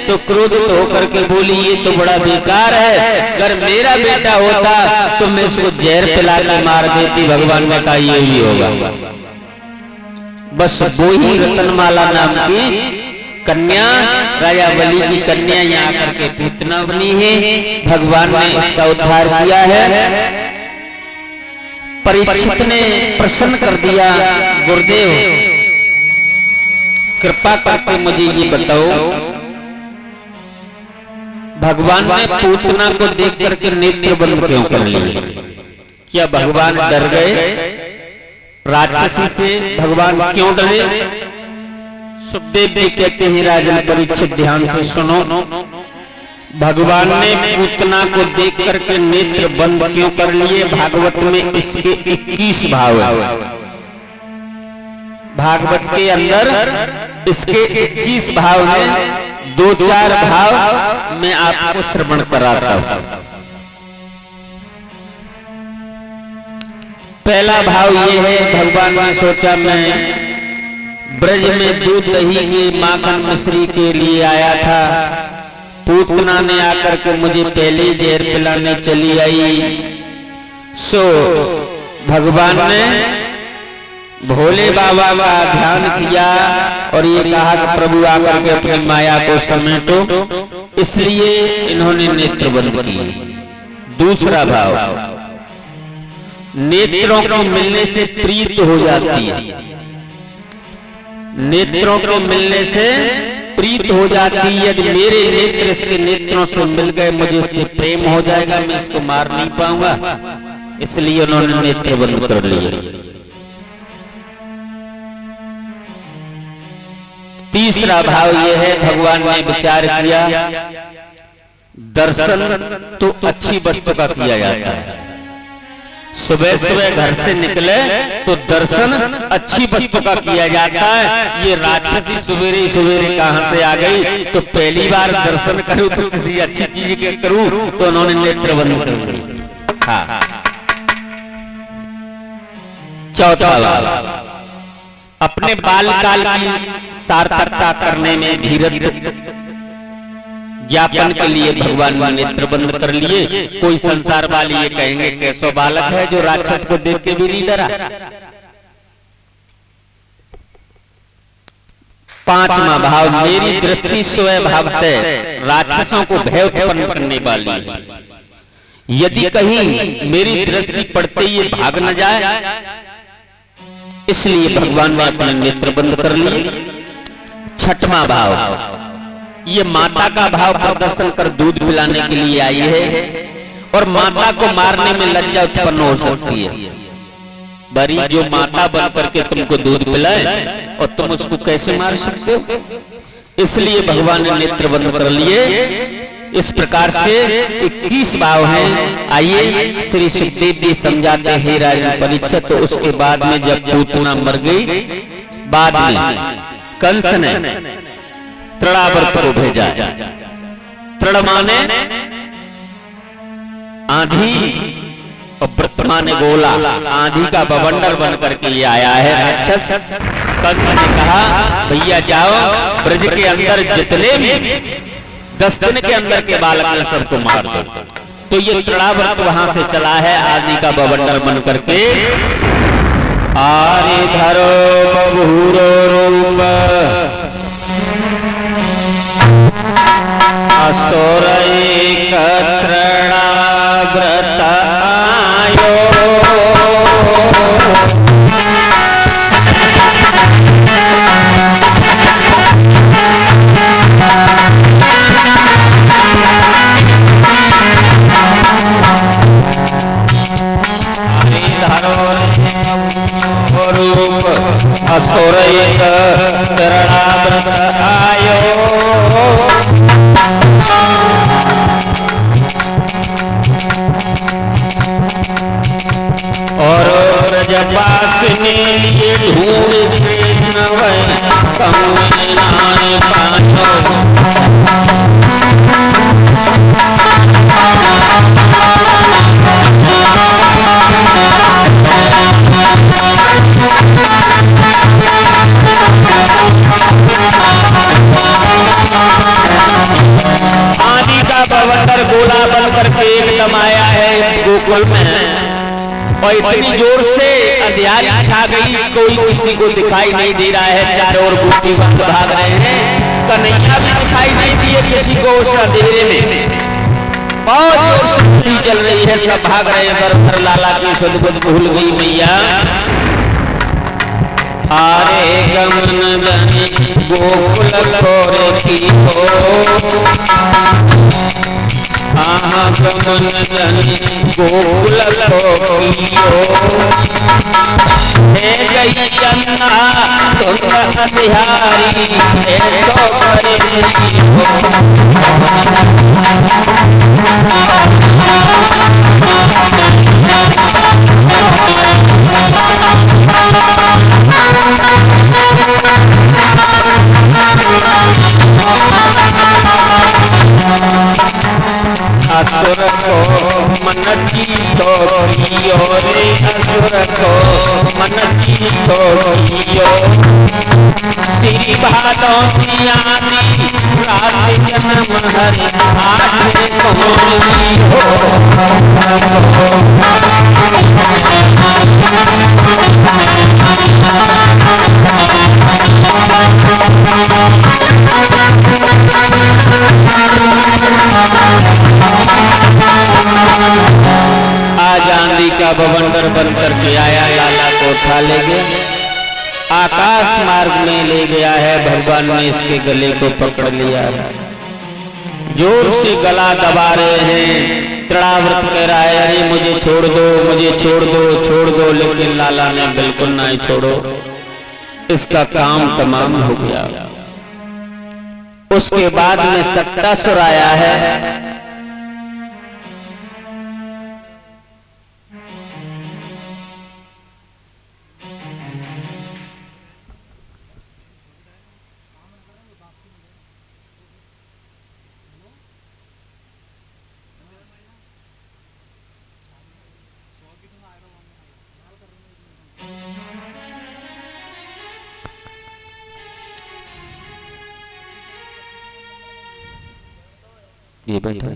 तो क्रोधित होकर के बोली ये तो बड़ा बेकार है, अगर मेरा बेटा होता तो मैं इसको जहर पिला के मार देती। भगवान ने कहा ये ही होगा। बस वो ही रतनमाला नाम की कन्या, राजा बलि की कन्या यहाँ आकर के पूतना बनी है। भगवान ने इसका उद्धार किया है। परीक्षित ने प्रसन्न कर दिया, गुरुदेव कृपा करके मुझे ये बताओ, भगवान ने पूतना को देख करके नेत्र बंद क्यों कर लिए? क्या भगवान डर गए? राक्षसी से भगवान क्यों डरे? सुखदेव जी कहते हैं राजन परीक्षित ध्यान से सुनो, भगवान ने पूतना को देख करके नेत्र बंद क्यों कर लिए? भागवत में इसके 21 भाव है। भागवत के अंदर इसके 21 भाव हैं। 2-4 भाव मैं आपको श्रवण कराता हूं। पहला भाव ये है, भगवान ने सोचा मैं ब्रज में दूध दही के माखन मिश्री के लिए आया था, पूतना ने आकर के मुझे पहले जहर पिलाने चली आई। सो भगवान ने भोले बाबा का ध्यान किया और ये कहा कि प्रभु आकर के अपनी माया को समेटो, इसलिए इन्होंने नेत्र बंद किए। दूसरा भाव, नेत्रों को मिलने से प्रीत हो जाती है। नेत्रों को मिलने से प्रीत हो जाती है। यदि मेरे नेत्र इसके नेत्रों से मिल गए, मुझे इससे प्रेम हो जाएगा, मैं इसको मार नहीं पाऊंगा, इसलिए उन्होंने नेत्र बंद कर लिए। तीसरा भाव यह है, भगवान ने विचार किया दर्शन तो अच्छी वस्तु का किया जाता है। सुबह सुबह घर से निकले तो दर्शन अच्छी वस्तु का किया जाता है। ये राक्षसी सवेरे सवेरे कहां से आ गई, तो पहली बार दर्शन करूं तो किसी अच्छी चीज के करूं, तो उन्होंने नेत्र बंद कर दिए। हाँ। चौथा भाव, अपने बालकाल की सार्थकता करने में धीरज ज्ञापन के लिए भगवान ने नेत्र बंद कर लिए। कोई संसार वाले ये कहेंगे कैसो बालक है जो राक्षस को देख के भी नहीं डरा। पांचवा भाव, मेरी दृष्टि स्वयं भावतः राक्षसों को भय उत्पन्न करने वाली है। यदि कहीं मेरी दृष्टि पड़ते ही भाग न जाए, इसलिए भगवान ने अपने नेत्र बंद कर लिए। छठवां भाव, ये माता का भाव प्रदर्शन कर दूध पिलाने के लिए आई है और माता को मारने में लज्जा उत्पन्न हो सकती है। बड़ी जो माता बन करके तुमको दूध पिलाए और तुम उसको कैसे मार सकते हो? इसलिए भगवान ने नेत्र बंद कर लिए। इस प्रकार से 21 भाव हैं। आइए श्री सुखदेव जी समझाते हैं राजन परीक्षित। तो उसके बाद में जब पूतना मर गई, बाद में कंस ने तृणावर्त को भेजा। तृण माने आंधी और व्रत माने गोला। आंधी का बवंडर बन करके ये आया है राक्षस। कंस ने कहा भैया जाओ, ब्रज के अंदर जितने भी 10 दिन के अंदर के बालक सबको मार दो। तो ये तृणावर्त वहां से चला है आंधी का बवंडर बन करके। आरे धरो बभूरो रूप असुर एक तृणाव्रत आयो। रूप असुर एक तृणाव्रत करके एकदम आया है गोकुल में, और इतनी जोर से अंधियारी छा गई, कोई किसी को दिखाई नहीं दे रहा है, चारों ओर गोपी बंद भाग रहे हैं, कन्हैया भी दिखाई नहीं दिए किसी को उस अंधेरे में। बहुत जोर से गोली चल रही है, सब भाग रहे हैं, पर लाला की सुध भूल गई मैया। आरे गमन जनी गोकुल खोरे की हो, गमन जनी गोकुल खोरियो, हे गई चंदा तुम अंधियारी, हे तो असुर को मन की तो कियो रे, असुर को मन की तो कियो, श्री भादों आनी रात जन्म हरि, आठ आज आंधी का बवंडर बन करके आया, लाला को उठा ले गया, आकाश मार्ग में ले गया है, भगवान ने इसके गले को पकड़ लिया, जोर से गला दबा रहे हैं, तृणाव्रत कह रहा है अरे मुझे छोड़ दो, मुझे छोड़ दो, छोड़ दो, लेकिन लाला ने बिल्कुल नहीं छोड़ो, इसका काम तमाम हो गया। उसके बाद में सक्टासुर आया है, ये बैठा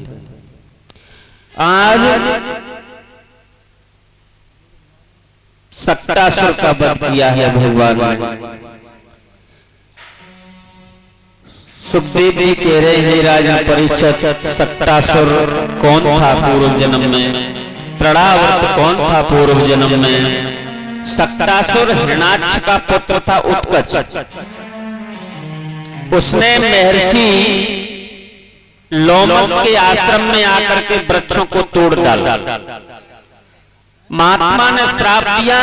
आज सक्टासुर का वध किया है भगवान ने। सुखदेव जी कह रहे हैं राजा परीक्षित, सक्टासुर कौन था पूर्व जन्म में, तृणावर्त कौन था पूर्व जन्म में। सक्टासुर हिरणाक्ष का पुत्र था उत्कच, उसने महर्षि लोमस के आश्रम में आकर के वृक्षों को तोड़ डाला। महात्मा ने श्राप दिया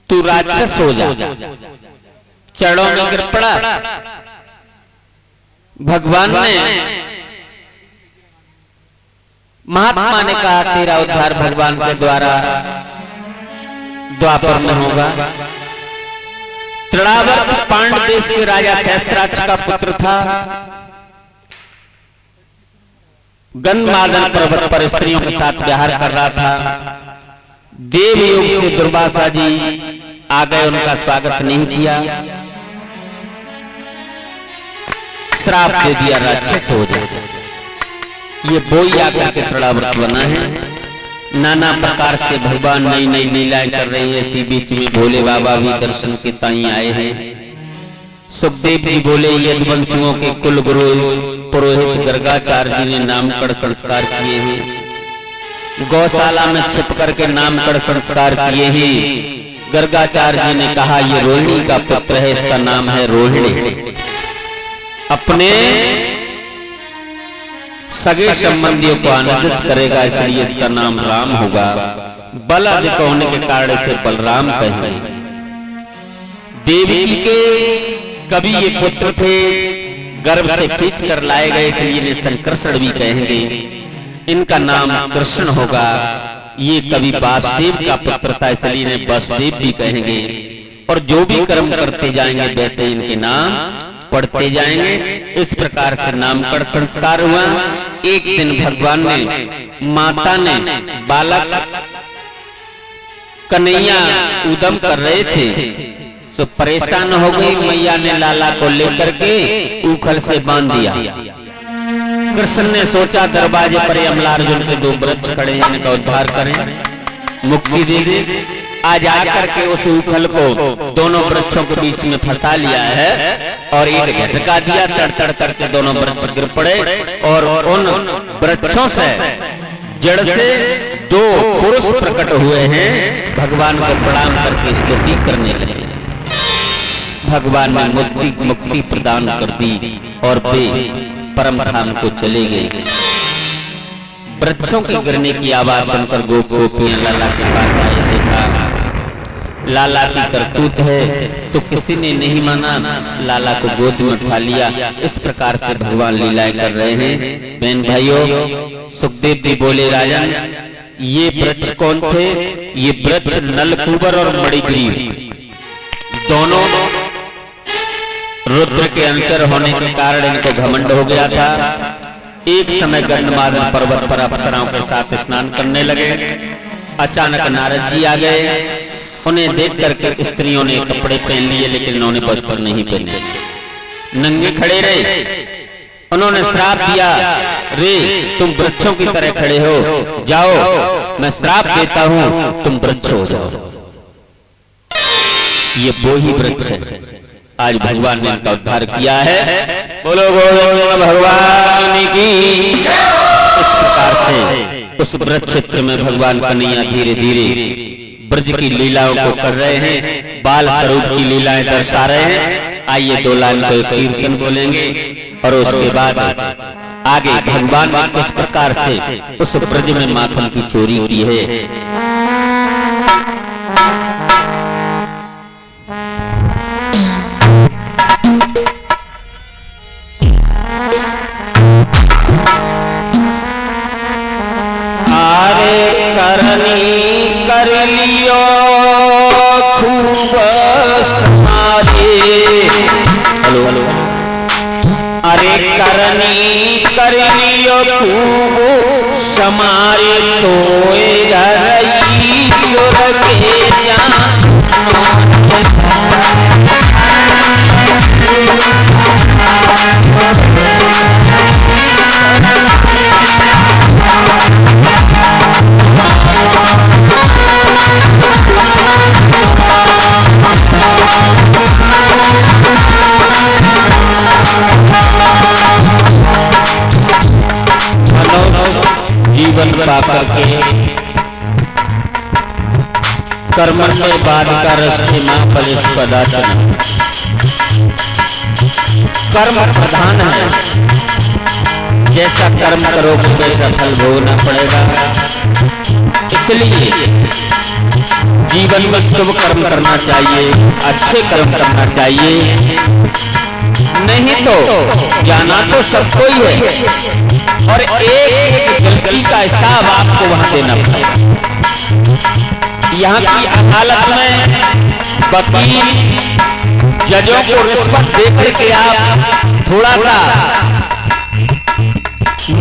तू राक्षस हो जा, चरणों में गिर पड़ा। भगवान ने महात्मा ने कहा तेरा उद्धार भगवान के द्वारा द्वापर में होगा। तृणावर्त पांड्य देश के राजा सहस्त्राक्ष का पुत्र था, गंधमादन पर्वत पर स्त्रियों के साथ विहार कर रहा था। देवयोग से दुर्वासा जी आ गए, उनका स्वागत नहीं किया, श्राप दे दिया राक्षस हो जाए। ये बोई आकर के तृणावर्त बना है। नाना प्रकार से भगवान नई नई लीलाएं कर रही है। इसी बीच में भोले बाबा भी दर्शन के ताई आए हैं। सुखदेव जी बोले यदुवंशियों के कुल गुरु पुरोहित गर्गाचार्य जी ने नामकरण संस्कार किए हैं। गौशाला में छिप करके नामकरण संस्कार किए हैं। गर्गाचार्य जी ने कहा ये रोहिणी का पुत्र है, इसका नाम है रोहिणी। अपने सगे संबंधियों को आनंदित करेगा, इसलिए इसका नाम राम होगा। बल अधिक होने के कारण इसे बलराम कहेंगे। देवकी के कभी ये पुत्र थे, गर्भ से खींच कर लाए गए, इसलिए इन्हें संकर्षण भी कहेंगे। इनका नाम कृष्ण होगा। ये कभी वासुदेव का पुत्र था, इसलिए इन्हें वासुदेव भी कहेंगे। और जो भी कर्म करते जाएंगे वैसे इनके नाम पढ़ते जाएंगे। इस प्रकार से नामकरण संस्कार हुआ। एक दिन भगवान ने, माता ने बालक कन्हैया उद्यम कर रहे थे, तो परेशान हो गई। मैया ने लाला को लेकर के उखल से बांध दिया। कृष्ण ने सोचा दरवाजे पर अमलार्जुन के दो वृक्ष खड़े हैं, इनका उद्धार करें, मुक्ति दे दे। आज आकर के उस उखल को दोनों वृक्षों के बीच में फंसा लिया है और एक झटका दिया, तड़ तड़ करके दोनों वृक्ष गिर पड़े और उन वृक्षों से जड़ से दो पुरुष प्रकट हुए हैं, भगवान को प्रणाम करके स्तुति करने लगे। भगवान ने मुक्ति प्रदान कर दी और वे परम धाम को चले गए। वृक्षों के गिरने की आवाज सुनकर गोपियां लाला के पास आए, देखा लाला की करतूत है तो किसी ने नहीं माना, लाला को गोद में उठा लिया। इस प्रकार से भगवान लीलाएं कर रहे हैं। बहन भाइयों, सुखदेव जी बोले, राजन ये वृक्ष कौन थे? ये वृक्ष नलकूबर और मणिग्रीव दोनों रुद्र के अंचर होने के कारण इनको घमंड हो गया था। एक समय गंधमादन पर्वत पर अप्सराओं के साथ स्नान करने लगे। अचानक नारद जी आ गए। उन्हें देख करके स्त्रियों ने कपड़े पहन लिए, लेकिन उन्होंने वस्त्र नहीं पहने, नंगे खड़े रहे। उन्होंने श्राप दिया, रे तुम वृक्षों की तरह खड़े हो, जाओ मैं श्राप देता हूं, तुम वृक्ष हो जाओ। ये वो ही वृक्ष है, आज भगवान ने इनका उद्धार किया है। बोलो गोविंद भगवान की। इस प्रकार से उस वृक्ष क्षेत्र में भगवान कन्हैया धीरे धीरे ब्रज की लीलाओं को कर रहे हैं, बाल स्वरूप की लीलाएं दर्शा रहे हैं। आइए दो लाइन को कीर्तन बोलेंगे और उसके बाद आगे भगवान ने किस प्रकार से उस ब्रज में माखन की चोरी की है। कर लियो खूब समारे, हेलो हेलो, अरे करनी कर लियो खूब समारे, तो ईश्वर के जान जीवन पाकर के कर्म में बाद का रस्ते में फलित पदार्थ। कर्म प्रधान है, जैसा कर्म करोगे वैसा फल भोगना पड़ेगा। इसलिए जीवन में शुभ कर्म करना चाहिए, अच्छे कर्म करना चाहिए, नहीं तो जाना तो सबको ही है और एक गलती का हिसाब आपको वहां देना पड़ेगा। यहाँ की अदालत में वकील जजों को रिश्वत देकर के आप थोड़ा सा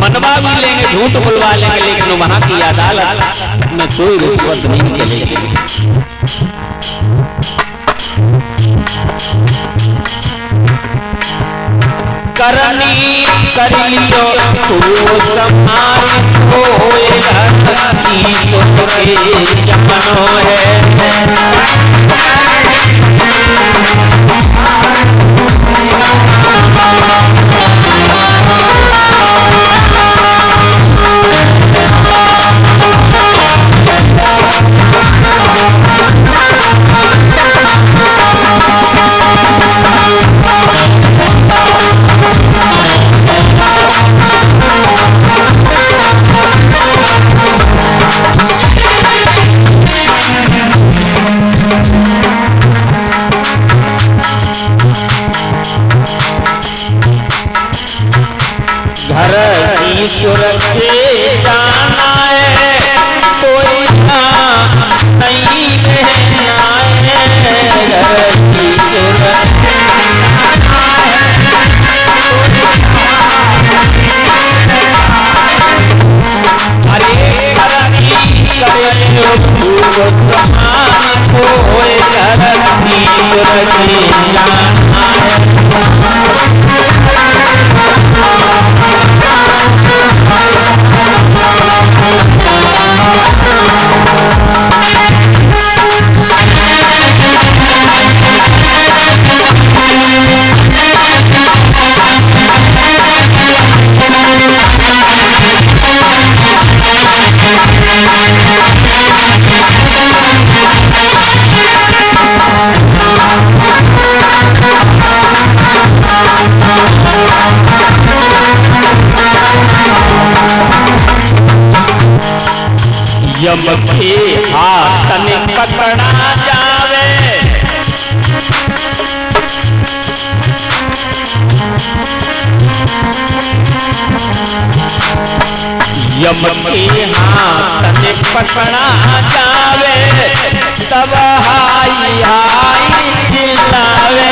मनवा भी लेंगे, झूठ बुलवा लेंगे, लेकिन वहां की अदालत में कोई रिश्वत नहीं चलेगी। करनी करियो तो समार होए धरती तोरे जमनो है। ईश्वर के जाना है कोई नहीं रहना है। अरे यम के हाथन पकड़ा जावे यम के हाथन पकड़ा जावे तब हाई हाई चिल्लावे